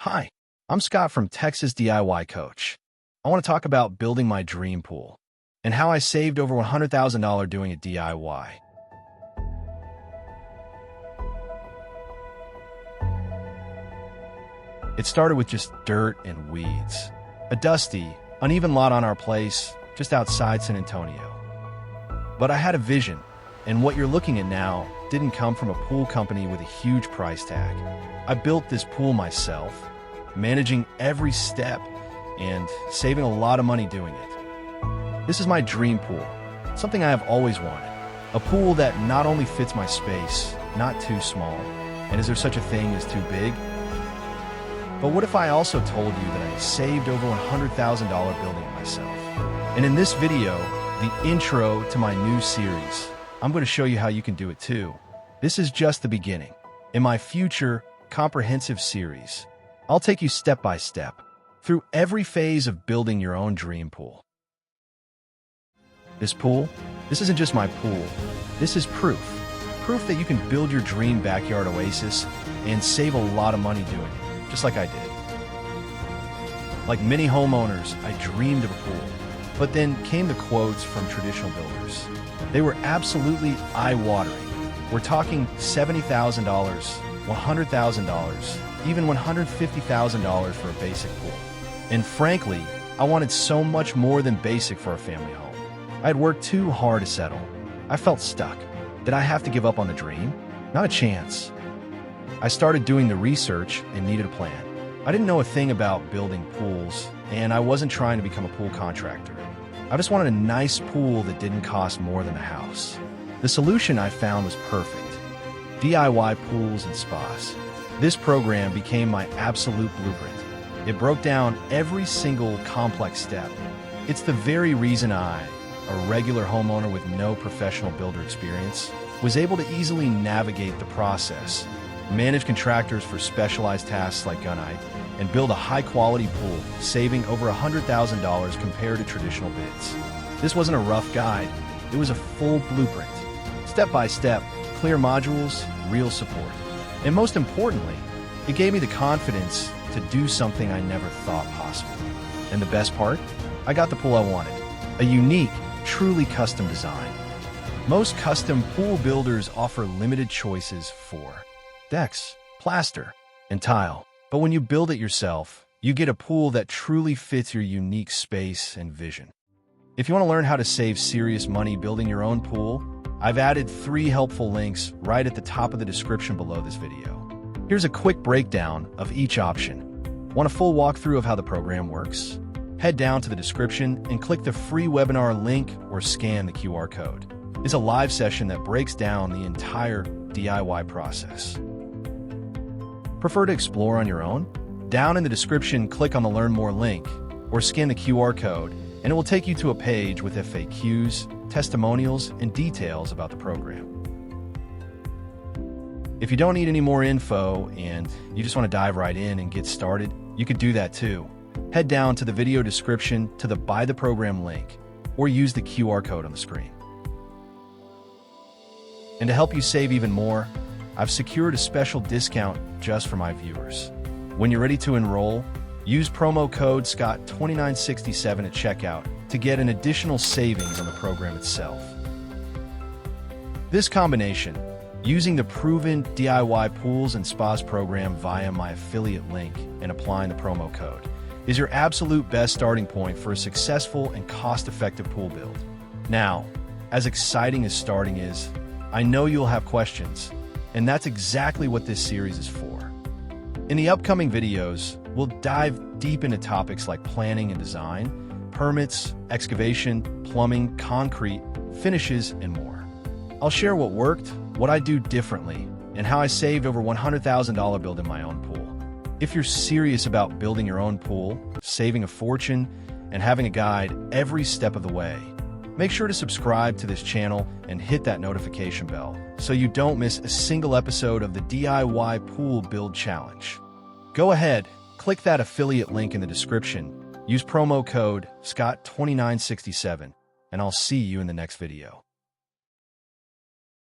Hi, I'm Scott from Texas DIY Coach. I want to talk about building my dream pool and how I saved over $100,000 doing it DIY. It started with just dirt and weeds. A dusty, uneven lot on our place just outside San Antonio. But I had a vision, and what you're looking at now didn't come from a pool company with a huge price tag. I built this pool myself, managing every step and saving a lot of money doing it. This is my dream pool, something I have always wanted. A pool that not only fits my space, not too small, and is there such a thing as too big? But what if I also told you that I saved over $100,000 building it myself? And in this video, the intro to my new series, I'm going to show you how you can do it too. This is just the beginning. In my future comprehensive series, I'll take you step by step through every phase of building your own dream pool. This pool, this isn't just my pool. This is proof. Proof that you can build your dream backyard oasis and save a lot of money doing it, just like I did. Like many homeowners, I dreamed of a pool, but then came the quotes from traditional builders. They were absolutely eye-watering. We're talking $70,000, $100,000, even $150,000 for a basic pool. And frankly, I wanted so much more than basic for a family home. I had worked too hard to settle. I felt stuck. Did I have to give up on the dream? Not a chance. I started doing the research and needed a plan. I didn't know a thing about building pools, and I wasn't trying to become a pool contractor. I just wanted a nice pool that didn't cost more than a house. The solution I found was perfect. DIY pools and spas. This program became my absolute blueprint. It broke down every single complex step. It's the very reason I, a regular homeowner with no professional builder experience, was able to easily navigate the process, manage contractors for specialized tasks like gunite, and build a high-quality pool, saving over $100,000 compared to traditional bids. This wasn't a rough guide. It was a full blueprint. Step by step, clear modules, real support. And most importantly, it gave me the confidence to do something I never thought possible. And the best part? I got the pool I wanted. A unique, truly custom design. Most custom pool builders offer limited choices for decks, plaster, and tile. But when you build it yourself, you get a pool that truly fits your unique space and vision. If you want to learn how to save serious money building your own pool, I've added 3 helpful links right at the top of the description below this video. Here's a quick breakdown of each option. Want a full walkthrough of how the program works? Head down to the description and click the free webinar link or scan the QR code. It's a live session that breaks down the entire DIY process. Prefer to explore on your own? Down in the description, click on the Learn More link or scan the QR code, and it will take you to a page with FAQs, testimonials, and details about the program. If you don't need any more info and you just want to dive right in and get started, you could do that too. Head down to the video description to the Buy the Program link or use the QR code on the screen. And to help you save even more, I've secured a special discount just for my viewers. When you're ready to enroll, use promo code SCOTT2967 at checkout to get an additional savings on the program itself. This combination, using the proven DIY pools and spas program via my affiliate link and applying the promo code, is your absolute best starting point for a successful and cost-effective pool build. Now, as exciting as starting is, I know you'll have questions, and that's exactly what this series is for. In the upcoming videos, we'll dive deep into topics like planning and design, permits, excavation, plumbing, concrete, finishes, and more. I'll share what worked, what I do differently, and how I saved over $100,000 building my own pool. If you're serious about building your own pool, saving a fortune, and having a guide every step of the way, make sure to subscribe to this channel and hit that notification bell so you don't miss a single episode of the DIY Pool Build Challenge. Go ahead, click that affiliate link in the description, use promo code SCOTT2967, and I'll see you in the next video.